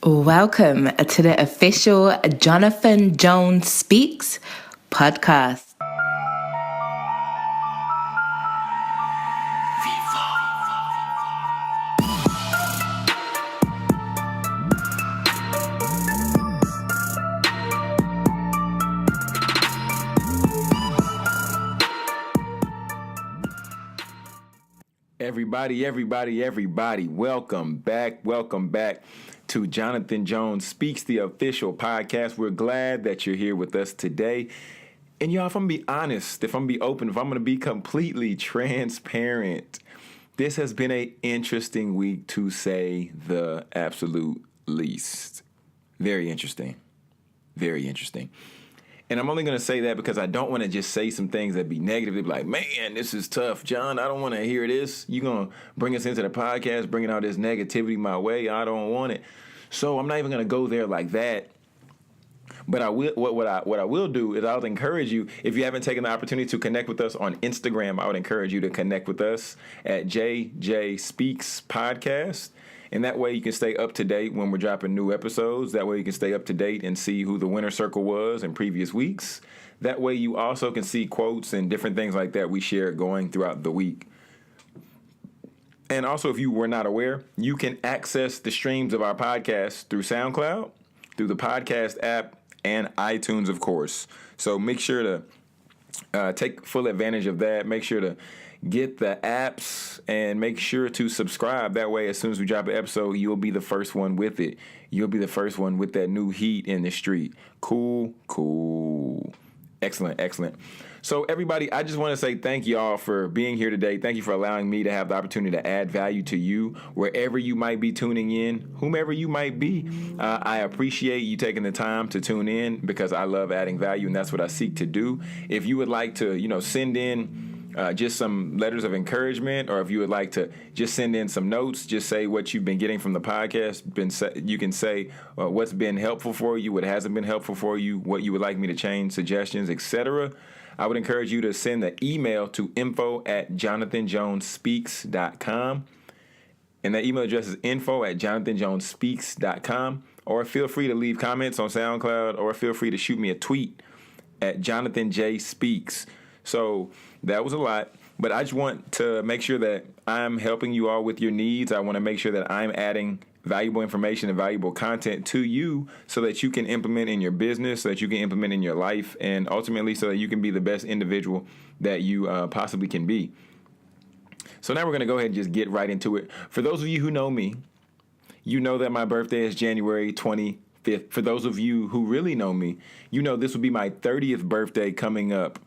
Welcome to the official Jonathan Jones Speaks podcast. Everybody. Welcome back to Jonathan Jones Speaks, the official podcast. We're glad that you're here with us today. And y'all, if I'm going to be honest, if I'm going to be open, if I'm going to be completely transparent, this has been an interesting week to say the absolute least. Very interesting. And I'm only going to say that because I don't want to just say some things that be negative. They'd be like, man, this is tough, John. I don't want to hear this. You're going to bring us into the podcast, bringing all this negativity my way. I don't want it. So I'm not even going to go there like that. But I will. What I will do is I'll encourage you, if you haven't taken the opportunity to connect with us on Instagram, I would encourage you to connect with us at JJ Speaks Podcast. And that way you can stay up to date when we're dropping new episodes. That way you can stay up to date and see who the winner circle was in previous weeks. That way you also can see quotes and different things like that we share going throughout the week. And also, if you were not aware, you can access the streams of our podcast through SoundCloud, through the podcast app, and iTunes, of course. So make sure to take full advantage of that. Make sure to get the apps and make sure to subscribe. That way, as soon as we drop an episode, you'll be the first one with it. You'll be the first one with that new heat in the street. Cool. Excellent. So, everybody, I just want to say thank y'all for being here today. Thank you for allowing me to have the opportunity to add value to you wherever you might be tuning in, whomever you might be. I appreciate you taking the time to tune in because I love adding value, and that's what I seek to do. If you would like to, send in just some letters of encouragement, or if you would like to just send in some notes, just say what you've been getting from the podcast. You can say what's been helpful for you, what hasn't been helpful for you, what you would like me to change, suggestions, etc. I would encourage you to send the email to info@jonathanjonespeaks.com. And that email address is info@jonathanjonespeaks.com. Or feel free to leave comments on SoundCloud, or feel free to shoot me a tweet at Jonathan J. Speaks. So that was a lot, but I just want to make sure that I'm helping you all with your needs. I want to make sure that I'm adding valuable information and valuable content to you so that you can implement in your business, so that you can implement in your life, and ultimately so that you can be the best individual that you possibly can be. So now we're going to go ahead and just get right into it. For those of you who know me, you know that my birthday is January 25th. For those of you who really know me, you know this will be my 30th birthday coming up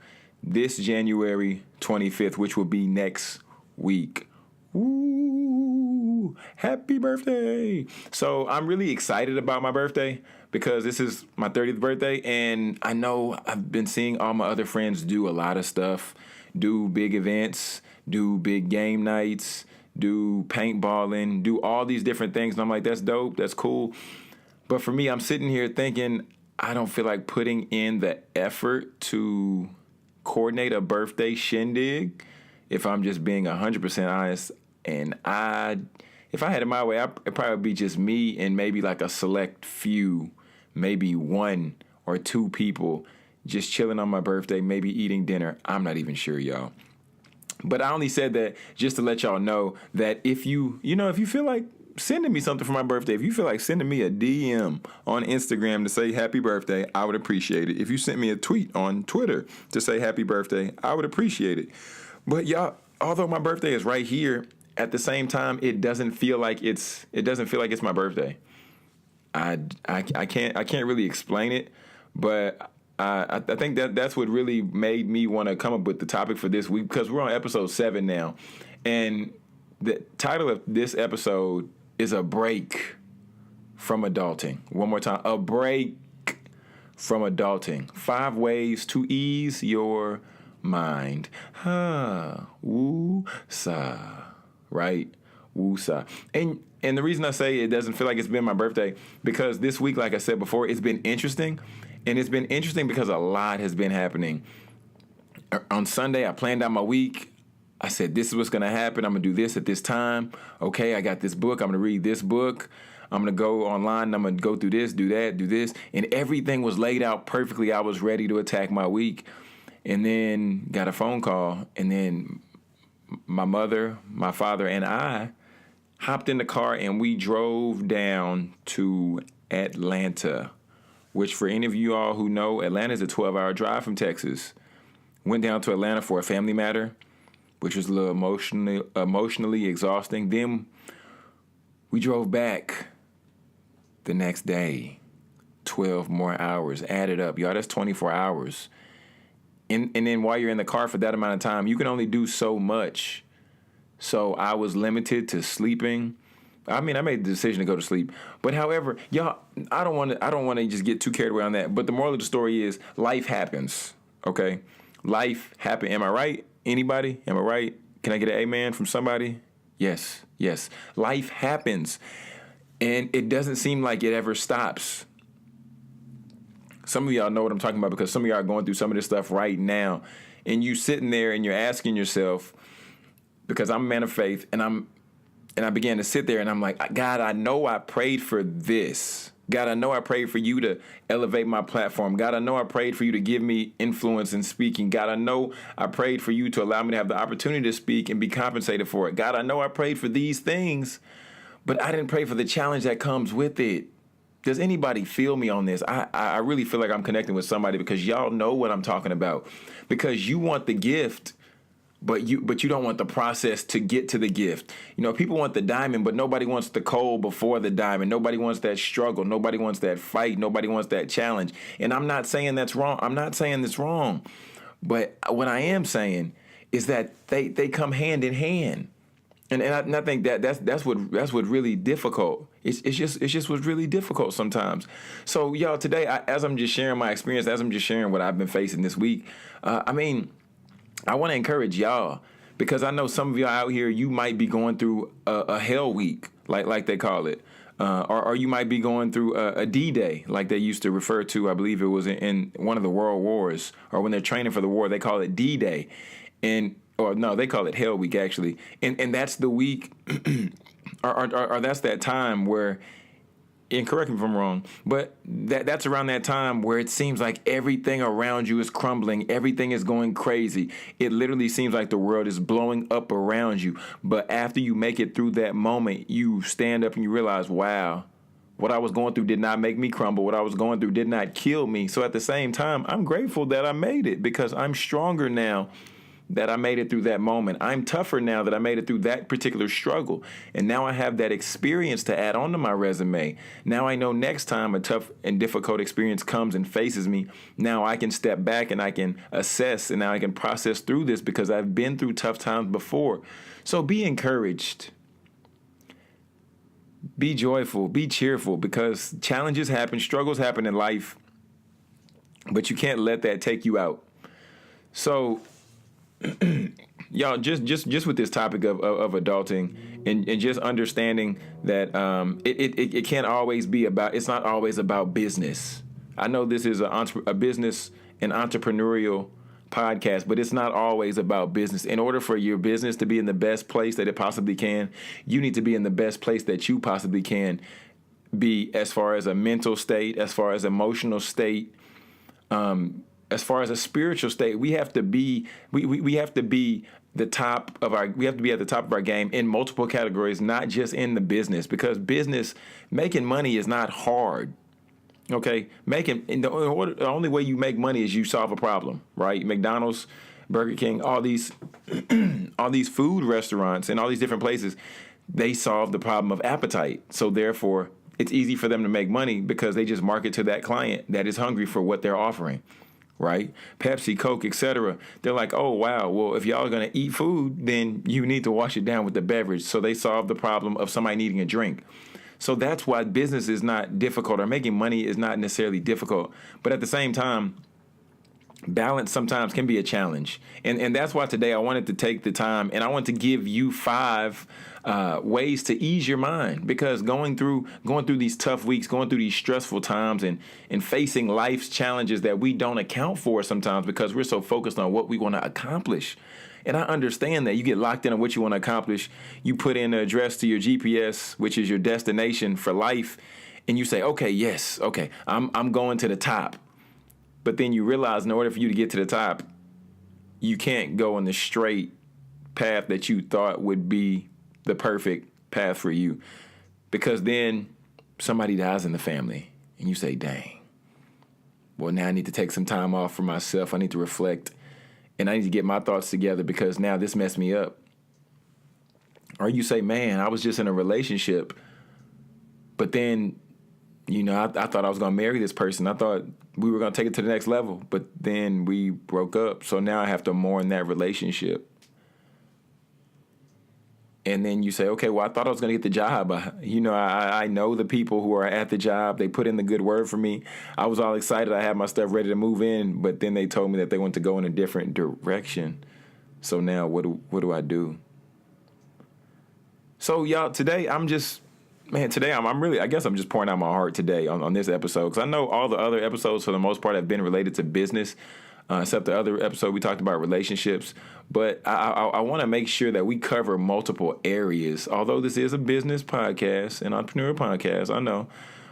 this January 25th, which will be next week. Woo! Happy birthday! So I'm really excited about my birthday because this is my 30th birthday, and I know I've been seeing all my other friends do a lot of stuff, do big events, do big game nights, do paintballing, do all these different things, and I'm like, that's dope, that's cool. But for me, I'm sitting here thinking I don't feel like putting in the effort to coordinate a birthday shindig, if I'm just being 100% honest. And if I had it my way, it'd probably be just me and maybe like a select few, maybe one or two people just chilling on my birthday, maybe eating dinner. I'm not even sure, y'all. But I only said that just to let y'all know that if you feel like sending me something for my birthday, if you feel like sending me a DM on Instagram to say happy birthday, I would appreciate it. If you sent me a tweet on Twitter to say happy birthday, I would appreciate it. But y'all, although my birthday is right here, at the same time, it doesn't feel like it's my birthday. I can't really explain it, but I think that's what really made me want to come up with the topic for this week, because we're on episode 7 now, and the title of this episode is A Break from Adulting. One more time. A break from adulting. 5 ways to ease your mind. Woo-sa. Right? Woo-sa. And the reason I say it doesn't feel like it's been my birthday, because this week, like I said before, it's been interesting. And it's been interesting because a lot has been happening. On Sunday, I planned out my week. I said, this is what's going to happen. I'm going to do this at this time. Okay, I got this book. I'm going to read this book. I'm going to go online. I'm going to go through this, do that, do this. And everything was laid out perfectly. I was ready to attack my week. And then got a phone call. And then my mother, my father, and I hopped in the car and we drove down to Atlanta, which for any of you all who know, Atlanta is a 12-hour drive from Texas. Went down to Atlanta for a family matter, which was a little emotionally exhausting. Then we drove back the next day, 12 more hours, added up. Y'all, that's 24 hours. And then while you're in the car for that amount of time, you can only do so much. So I was limited to sleeping. I mean, I made the decision to go to sleep. But however, y'all, I don't want to just get too carried away on that. But the moral of the story is life happens, okay? Life happens. Am I right? Anybody? Am I right? Can I get an amen from somebody? Yes. Life happens. And it doesn't seem like it ever stops. Some of y'all know what I'm talking about because some of y'all are going through some of this stuff right now. And you sitting there and you're asking yourself, because I'm a man of faith, and I began to sit there and I'm like, God, I know I prayed for this. God, I know I prayed for you to elevate my platform. God, I know I prayed for you to give me influence in speaking. God, I know I prayed for you to allow me to have the opportunity to speak and be compensated for it. God, I know I prayed for these things, but I didn't pray for the challenge that comes with it. Does anybody feel me on this? I really feel like I'm connecting with somebody because y'all know what I'm talking about. Because you want the gift, but you don't want the process to get to the gift. You know, people want the diamond, but nobody wants the coal before the diamond. Nobody wants that struggle. Nobody wants that fight. Nobody wants that challenge. And I'm not saying that's wrong. I'm not saying that's wrong. But what I am saying is that they come hand in hand. And I think that's what really difficult. It's just what's really difficult sometimes. So y'all, today, as I'm just sharing my experience, as I'm just sharing what I've been facing this week, I want to encourage y'all because I know some of y'all out here, you might be going through a hell week, like they call it, or you might be going through a D-Day, like they used to refer to. I believe it was in one of the world wars, or when they're training for the war, they call it D-Day, or no, they call it Hell Week actually, and that's the week, or that's that time where. And correct me if I'm wrong, but that's around that time where it seems like everything around you is crumbling. Everything is going crazy. It literally seems like the world is blowing up around you. But after you make it through that moment, you stand up and you realize, wow, what I was going through did not make me crumble. What I was going through did not kill me. So at the same time, I'm grateful that I made it because I'm stronger now that I made it through that moment. I'm tougher now that I made it through that particular struggle. And now I have that experience to add on to my resume. Now I know next time a tough and difficult experience comes and faces me, now I can step back and I can assess and now I can process through this because I've been through tough times before. So be encouraged. Be joyful. Be cheerful because challenges happen, struggles happen in life, but you can't let that take you out. So y'all, just with this topic of adulting and just understanding that it can't always be about, it's not always about business. I know this is a business and entrepreneurial podcast, but it's not always about business. In order for your business to be in the best place that it possibly can, you need to be in the best place that you possibly can be as far as a mental state, as far as emotional state, as far as a spiritual state. We have to be we have to be the top of our we have to be at the top of our game in multiple categories, not just in the business, because making money is not hard. Okay, the only way you make money is you solve a problem, right? McDonald's, Burger King, all these all these food restaurants and all these different places, they solve the problem of appetite. So therefore, it's easy for them to make money because they just market to that client that is hungry for what they're offering. Right? Pepsi, Coke, etc. They're like, oh, wow, well, if y'all are going to eat food, then you need to wash it down with the beverage. So they solve the problem of somebody needing a drink. So that's why business is not difficult, or making money is not necessarily difficult. But at the same time, balance sometimes can be a challenge. And that's why today I wanted to take the time and I want to give you 5 ways to ease your mind, because going through these tough weeks, going through these stressful times and facing life's challenges that we don't account for sometimes because we're so focused on what we want to accomplish. And I understand that. You get locked into what you want to accomplish. You put in the address to your GPS, which is your destination for life, and you say, okay, yes, okay, I'm going to the top. But then you realize in order for you to get to the top, you can't go on the straight path that you thought would be the perfect path for you. Because then somebody dies in the family, and you say, dang, well, now I need to take some time off for myself. I need to reflect. And I need to get my thoughts together because now this messed me up. Or you say, man, I was just in a relationship, but then, I thought I was going to marry this person. I thought we were going to take it to the next level, but then we broke up. So now I have to mourn that relationship. And then you say, okay, well, I thought I was going to get the job. I know the people who are at the job. They put in the good word for me. I was all excited. I had my stuff ready to move in, but then they told me that they want to go in a different direction. So now what do I do? So y'all, today I'm just pouring out my heart today on this episode, because I know all the other episodes for the most part have been related to business. Except the other episode we talked about relationships. But I want to make sure that we cover multiple areas. Although this is a business podcast, an entrepreneur podcast, I know.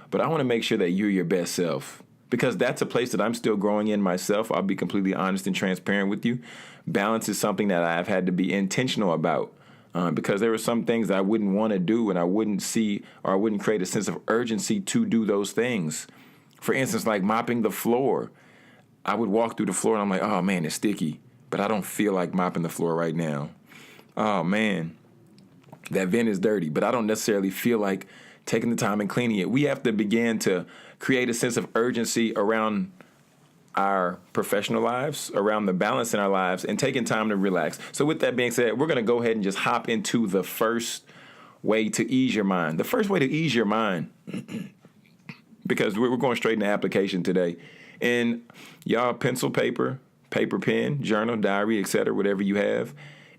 But I want to make sure that you're your best self, because that's a place that I'm still growing in myself. I'll be completely honest and transparent with you. Balance is something that I've had to be intentional about. Because there were some things that I wouldn't want to do, and I wouldn't see, or I wouldn't create a sense of urgency to do those things. For instance, like mopping the floor. I would walk through the floor and I'm like, oh man, it's sticky, but I don't feel like mopping the floor right now. Oh man, that vent is dirty, but I don't necessarily feel like taking the time and cleaning it. We have to begin to create a sense of urgency around our professional lives, around the balance in our lives, and taking time to relax. So with that being said, we're going to go ahead and just hop into the first way to ease your mind. The first way to ease your mind, because we're going straight into application today. And y'all, pencil, paper, pen, journal, diary, etc., whatever you have.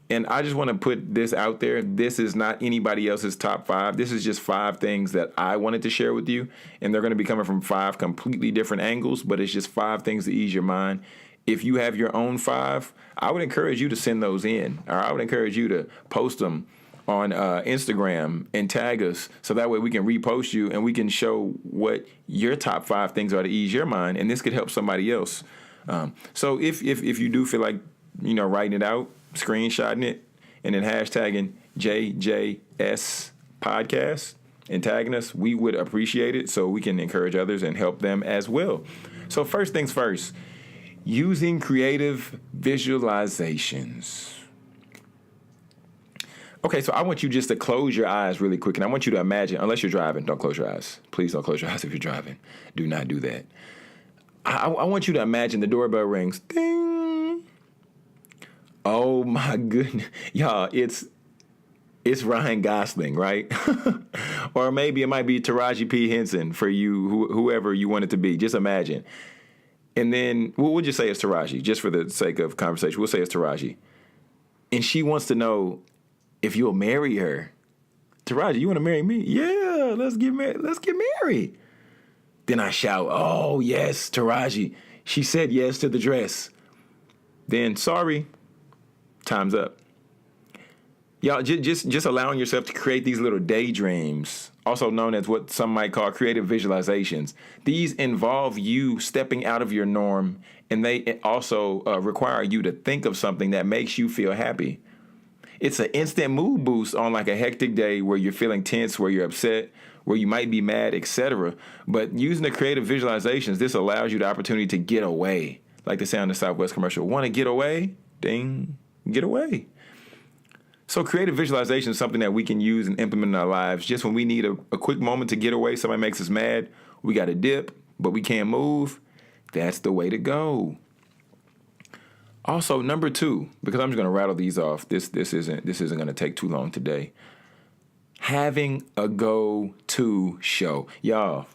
And I just want to put this out there. This is not anybody else's top 5. This is just 5 things that I wanted to share with you. And they're going to be coming from 5 completely different angles, but it's just 5 things to ease your mind. If you have your own 5, I would encourage you to send those in. Or I would encourage you to post them on Instagram and tag us, so that way we can repost you and we can show what your top 5 things are to ease your mind, and this could help somebody else. So if you do feel like writing it out, screenshotting it, and then hashtagging JJS podcast and tagging us, we would appreciate it, so we can encourage others and help them as well. So first things first, using creative visualizations. Okay, so I want you just to close your eyes really quick, and I want you to imagine, unless you're driving, don't close your eyes. Please don't close your eyes if you're driving. Do not do that. I want you to imagine the doorbell rings. Ding. Oh my goodness. Y'all, it's Ryan Gosling, right? Or maybe it might be Taraji P. Henson for you, whoever you want it to be. Just imagine. And then we'll just say it's Taraji, just for the sake of conversation. We'll say it's Taraji. And she wants to know if you'll marry her. Taraji, you want to marry me? Yeah, let's get married. Let's get married. Then I shout, oh, yes, Taraji. She said yes to the dress. Then, sorry, time's up. Y'all, just allowing yourself to create these little daydreams, also known as what some might call creative visualizations. These involve you stepping out of your norm, and they also require you to think of something that makes you feel happy. It's an instant mood boost on like a hectic day where you're feeling tense, where you're upset, where you might be mad, etc. But using the creative visualizations, this allows you the opportunity to get away. Like they say on the Southwest commercial, want to get away? Ding, get away. So creative visualization is something that we can use and implement in our lives. Just when we need a quick moment to get away, somebody makes us mad, we got to dip, but we can't move. That's the way to go. Also, number 2, because I'm just going to rattle these off. This isn't going to take too long today. Having a go-to show, y'all.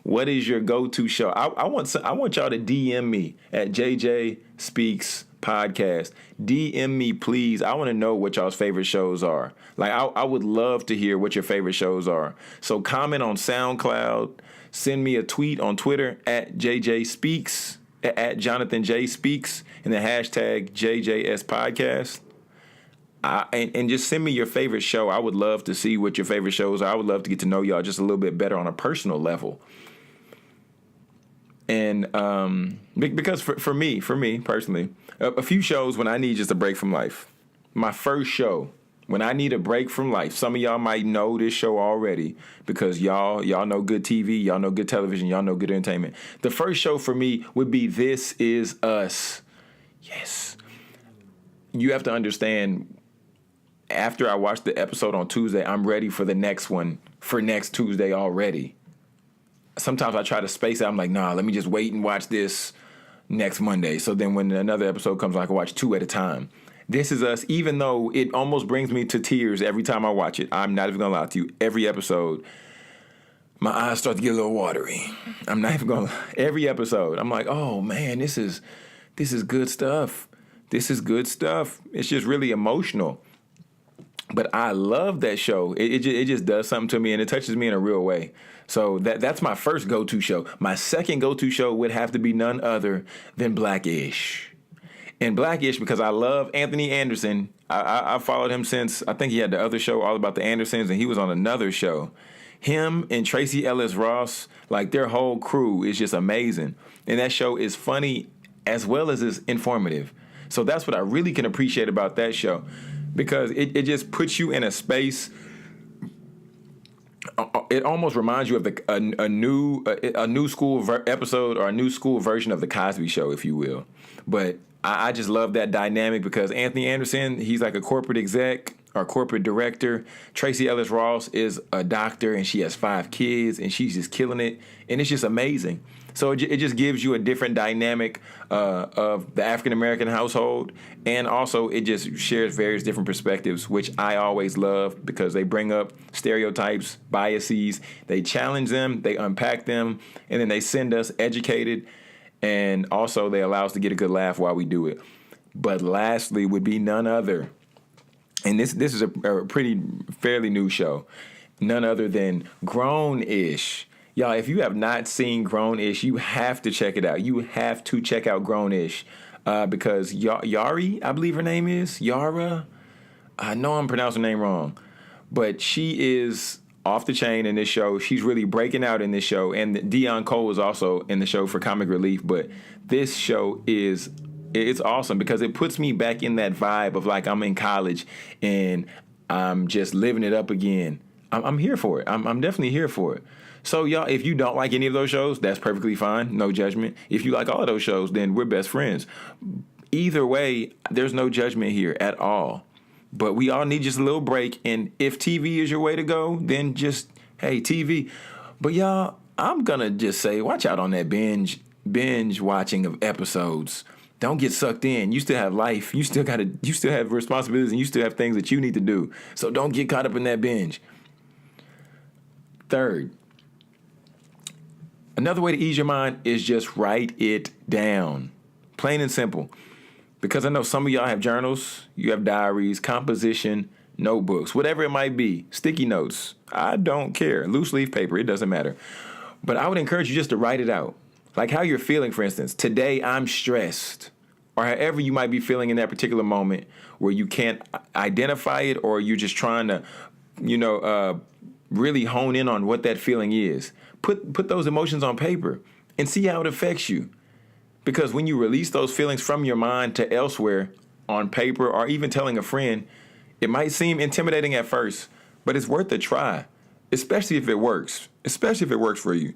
What is your go-to show? I want y'all to DM me at JJ Speaks Podcast. DM me, please. I want to know what y'all's favorite shows are. Like, I would love to hear what your favorite shows are. So comment on SoundCloud. Send me a tweet on Twitter at JJ Speaks. at Jonathan J Speaks and the hashtag JJS Podcast. And just send me your favorite show. I would love to see what your favorite shows are. I would love to get to know y'all just a little bit better on a personal level. And because for me personally, a few shows when I need just a break from life. My first show, when I need a break from life, some of y'all might know this show already because y'all know good TV, y'all know good television, y'all know good entertainment. The first show for me would be This Is Us. Yes. You have to understand, after I watch the episode on Tuesday, I'm ready for the next one for next Tuesday already. Sometimes I try to space it. I'm like, nah, let me just wait and watch this next Monday. So then when another episode comes, I can watch 2 at a time. This Is Us, even though it almost brings me to tears every time I watch it, I'm not even going to lie to you. Every episode, my eyes start to get a little watery. I'm not even going to lie. Every episode, I'm like, oh, man, this is good stuff. This is good stuff. It's just really emotional. But I love that show. It just does something to me, and it touches me in a real way. So that's my first go-to show. My second go-to show would have to be none other than Black-ish. And Black-ish, because I love Anthony Anderson. I followed him since, I think he had the other show, All About the Andersons, and he was on another show. Him and Tracy Ellis Ross, like their whole crew is just amazing. And that show is funny as well as it's informative. So that's what I really can appreciate about that show. Because it just puts you in a space. It almost reminds you of a new school episode or a new school version of the Cosby Show, if you will. But I just love that dynamic because Anthony Anderson, he's like a corporate exec or corporate director. Tracy Ellis Ross is a doctor and she has 5 kids and she's just killing it. And it's just amazing. So it just gives you a different dynamic of the African-American household. And also it just shares various different perspectives, which I always love because they bring up stereotypes, biases. They challenge them, they unpack them, and then they send us educated. And also they allow us to get a good laugh while we do it. But lastly would be none other. And this is a pretty fairly new show. None other than Grown-ish. Y'all, if you have not seen Grown-ish, you have to check it out. You have to check out Grown-ish because Yari, I believe her name is, Yara. I know I'm pronouncing her name wrong. But she is off the chain in this show. She's really breaking out in this show. And Dion Cole is also in the show for comic relief. But this show it's awesome because it puts me back in that vibe of like I'm in college and I'm just living it up again. I'm here for it. I'm definitely here for it. So, y'all, if you don't like any of those shows, that's perfectly fine. No judgment. If you like all of those shows, then we're best friends. Either way, there's no judgment here at all. But we all need just a little break. And if TV is your way to go, then just, hey, TV. But, y'all, I'm going to just say, watch out on that binge watching of episodes. Don't get sucked in. You still have life. You still have responsibilities, and you still have things that you need to do. So don't get caught up in that binge. Third, another way to ease your mind is just write it down. Plain and simple. Because I know some of y'all have journals, you have diaries, composition, notebooks, whatever it might be, sticky notes. I don't care. Loose leaf paper, it doesn't matter. But I would encourage you just to write it out. Like how you're feeling, for instance. Today I'm stressed. Or however you might be feeling in that particular moment where you can't identify it or you're just trying to, really hone in on what that feeling is. Put those emotions on paper and see how it affects you. Because when you release those feelings from your mind to elsewhere on paper or even telling a friend, it might seem intimidating at first, but it's worth a try, especially if it works, especially if it works for you.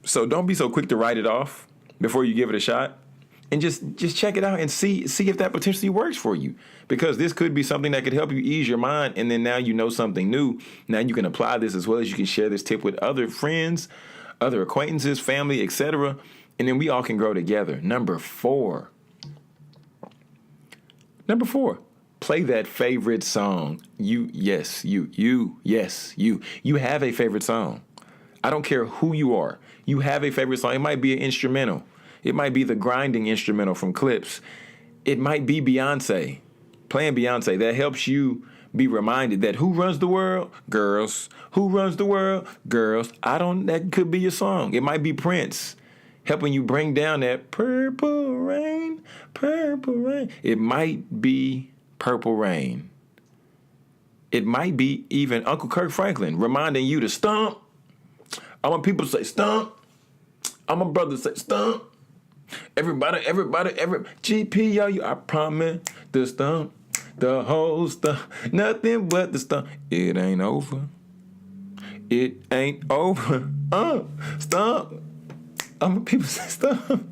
So don't be so quick to write it off before you give it a shot. And just check it out and see if that potentially works for you. Because this could be something that could help you ease your mind. And then now you know something new. Now you can apply this as well as you can share this tip with other friends, other acquaintances, family, etc. And then we all can grow together. Number 4. Play that favorite song. You have a favorite song. I don't care who you are. You have a favorite song. It might be an instrumental. It might be the grinding instrumental from Clips. It might be Beyonce, playing Beyonce. That helps you be reminded that who runs the world? Girls. Who runs the world? Girls. That could be your song. It might be Prince. helping you bring down that purple rain, purple rain. It might be Purple Rain. It might be even Uncle Kirk Franklin reminding you to stomp. I want people to say stomp. I want my brother to say stomp. Everybody, GP, yo, I promise the stomp, the whole stuff, nothing but the stomp. It ain't over. It ain't over. Stomp. I want people to say stomp.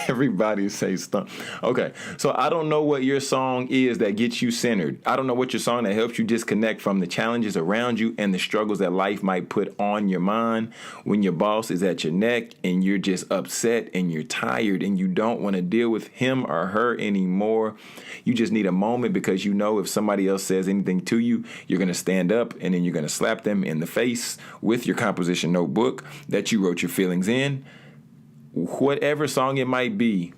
Everybody say stomp. Okay, so I don't know what your song is that gets you centered. I don't know what your song that helps you disconnect from the challenges around you and the struggles that life might put on your mind when your boss is at your neck and you're just upset and you're tired and you don't want to deal with him or her anymore. You just need a moment because you know if somebody else says anything to you, you're going to stand up and then you're going to slap them in the face with your composition notebook that you wrote your feelings in. Whatever song it might be,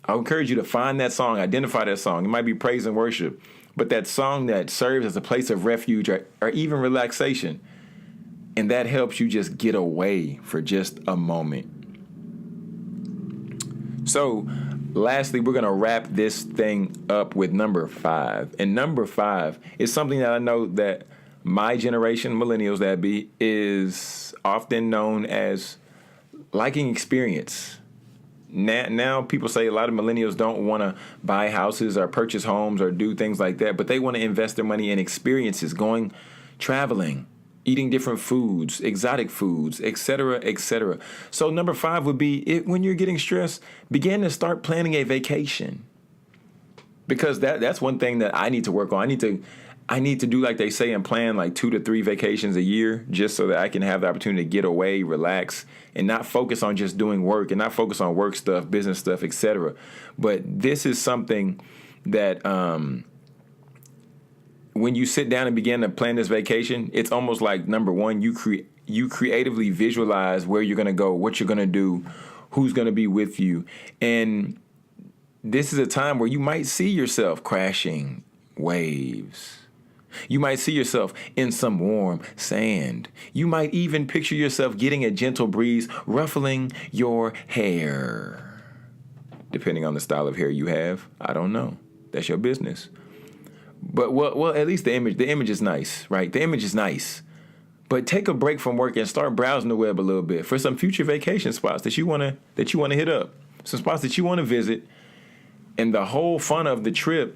I encourage you to find that song, identify that song. It might be praise and worship, but that song that serves as a place of refuge or even relaxation. And that helps you just get away for just a moment. So, lastly, we're going to wrap this thing up with number 5. And number 5 is something that I know that my generation, millennials that be, is often known as liking experience. Now people say a lot of millennials don't want to buy houses or purchase homes or do things like that, but they want to invest their money in experiences, going traveling, eating different foods, exotic foods, etc., etc. So number 5 would be when you're getting stressed, begin to start planning a vacation. Because that's one thing that I need to work on. I need to do like they say and plan like 2 to 3 vacations a year just so that I can have the opportunity to get away, relax, and not focus on just doing work and not focus on work stuff, business stuff, etc. But this is something that when you sit down and begin to plan this vacation, it's almost like number 1, you creatively visualize where you're going to go, what you're going to do, who's going to be with you. And this is a time where you might see yourself crashing waves. You might see yourself in some warm sand. You might even picture yourself getting a gentle breeze ruffling your hair. Depending on the style of hair you have, I don't know. That's your business. But well, at least the image is nice, right? The image is nice. But take a break from work and start browsing the web a little bit for some future vacation spots that you want to hit up. Some spots that you want to visit. And the whole fun of the trip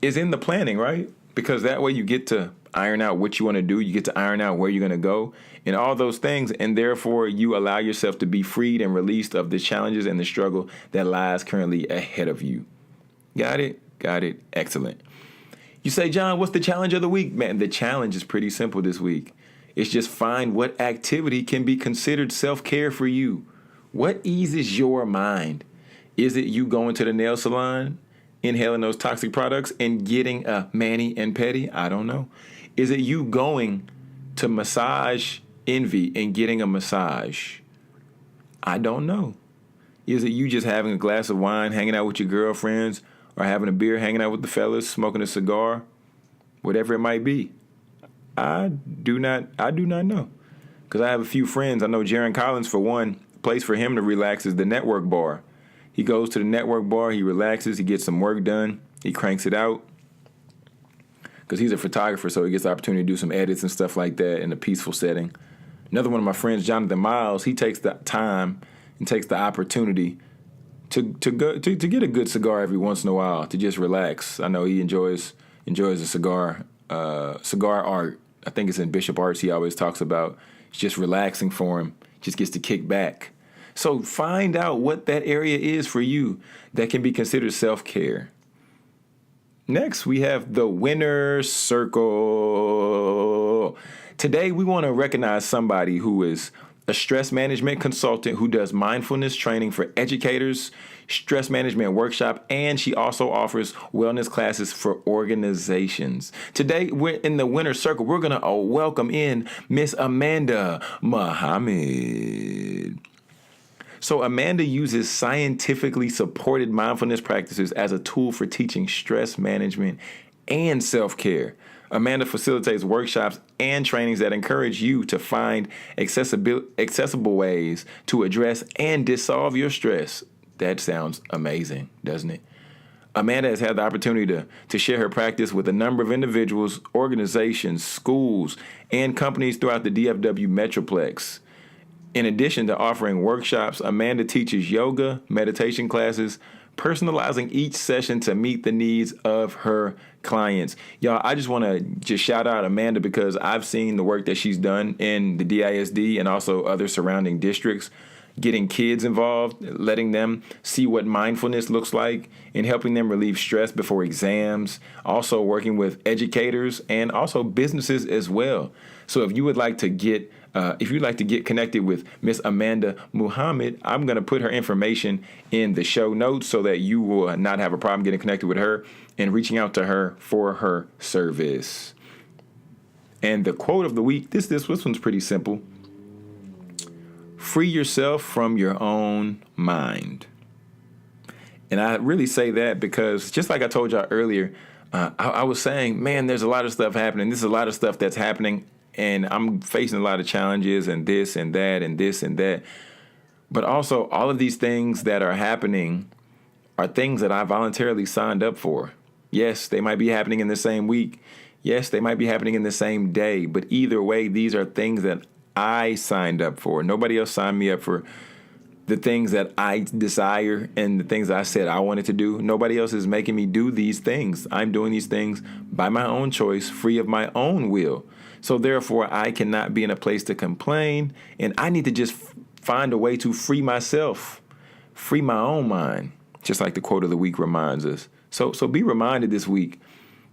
is in the planning, right? Because that way you get to iron out what you want to do. You get to iron out where you're going to go and all those things. And therefore, you allow yourself to be freed and released of the challenges and the struggle that lies currently ahead of you. Got it? Got it. Excellent. You say, John, what's the challenge of the week? Man, the challenge is pretty simple this week. It's just find what activity can be considered self-care for you. What eases your mind? Is it you going to the nail salon, inhaling those toxic products and getting a mani and pedi? I don't know. Is it you going to Massage Envy and getting a massage? I don't know. Is it you just having a glass of wine, hanging out with your girlfriends, or having a beer, hanging out with the fellas, smoking a cigar? Whatever it might be. I do not know. Because I have a few friends. I know Jaron Collins, for one, place for him to relax is the Network Bar. He goes to the Network Bar, he relaxes, he gets some work done, he cranks it out. Because he's a photographer, so he gets the opportunity to do some edits and stuff like that in a peaceful setting. Another one of my friends, Jonathan Miles, he takes the time and takes the opportunity to get a good cigar every once in a while, to just relax. I know he enjoys a cigar art. I think it's in Bishop Arts he always talks about. It's just relaxing for him, just gets to kick back. So find out what that area is for you that can be considered self-care. Next, we have the winner circle. Today, we want to recognize somebody who is a stress management consultant who does mindfulness training for educators, stress management workshop, and she also offers wellness classes for organizations. Today, we're in the winner circle. We're going to welcome in Miss Amanda Muhammad. So Amanda uses scientifically supported mindfulness practices as a tool for teaching stress management and self-care. Amanda facilitates workshops and trainings that encourage you to find accessible ways to address and dissolve your stress. That sounds amazing, doesn't it? Amanda has had the opportunity to share her practice with a number of individuals, organizations, schools, and companies throughout the DFW Metroplex. In addition to offering workshops, Amanda teaches yoga, meditation classes, personalizing each session to meet the needs of her clients. Y'all, I just want to just shout out Amanda because I've seen the work that she's done in the DISD and also other surrounding districts, getting kids involved, letting them see what mindfulness looks like, and helping them relieve stress before exams, also working with educators and also businesses as well. So if you would like to get connected with Miss Amanda Muhammad, I'm going to put her information in the show notes so that you will not have a problem getting connected with her and reaching out to her for her service. And the quote of the week, this one's pretty simple. Free yourself from your own mind. And I really say that because just like I told y'all earlier, I was saying, man, there's a lot of stuff happening. There's a lot of stuff that's happening. And I'm facing a lot of challenges and this and that and this and that. But also all of these things that are happening are things that I voluntarily signed up for. Yes, they might be happening in the same week. Yes, they might be happening in the same day. But either way, these are things that I signed up for. Nobody else signed me up for the things that I desire and the things I said I wanted to do. Nobody else is making me do these things. I'm doing these things by my own choice, free of my own will. So therefore, I cannot be in a place to complain, and I need to just find a way to free myself, free my own mind, just like the quote of the week reminds us. So be reminded this week.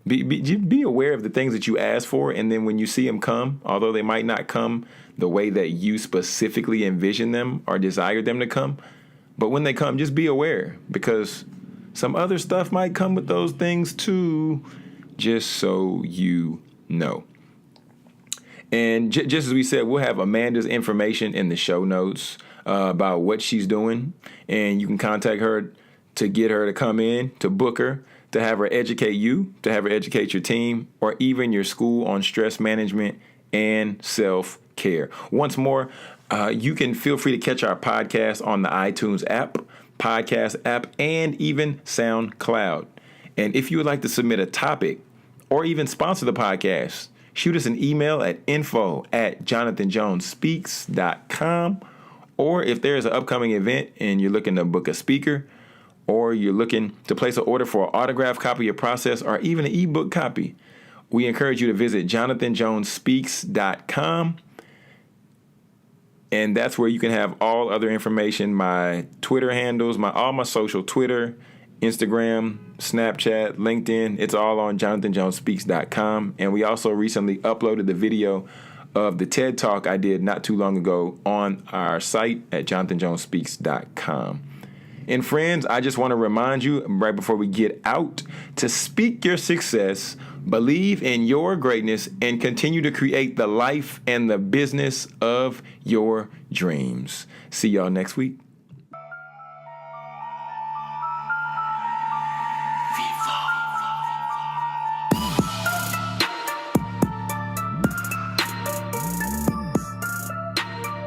Be aware of the things that you ask for, and then when you see them come, although they might not come the way that you specifically envision them or desire them to come, but when they come, just be aware because some other stuff might come with those things too, just so you know. And just as we said, we'll have Amanda's information in the show notes about what she's doing. And you can contact her to get her to come in, to book her, to have her educate you, to have her educate your team, or even your school on stress management and self-care. Once more, you can feel free to catch our podcast on the iTunes app, podcast app, and even SoundCloud. And if you would like to submit a topic or even sponsor the podcast, shoot us an email at info@jonathanjonespeaks.com. Or if there's an upcoming event and you're looking to book a speaker, or you're looking to place an order for an autographed copy of your process, or even an ebook copy, we encourage you to visit jonathanjonespeaks.com. And that's where you can have all other information, my Twitter handles, all my social, Twitter, Instagram, Snapchat, LinkedIn. It's all on jonathanjonespeaks.com. And we also recently uploaded the video of the TED Talk I did not too long ago on our site at jonathanjonespeaks.com. And friends, I just want to remind you right before we get out to speak your success, believe in your greatness, and continue to create the life and the business of your dreams. See y'all next week.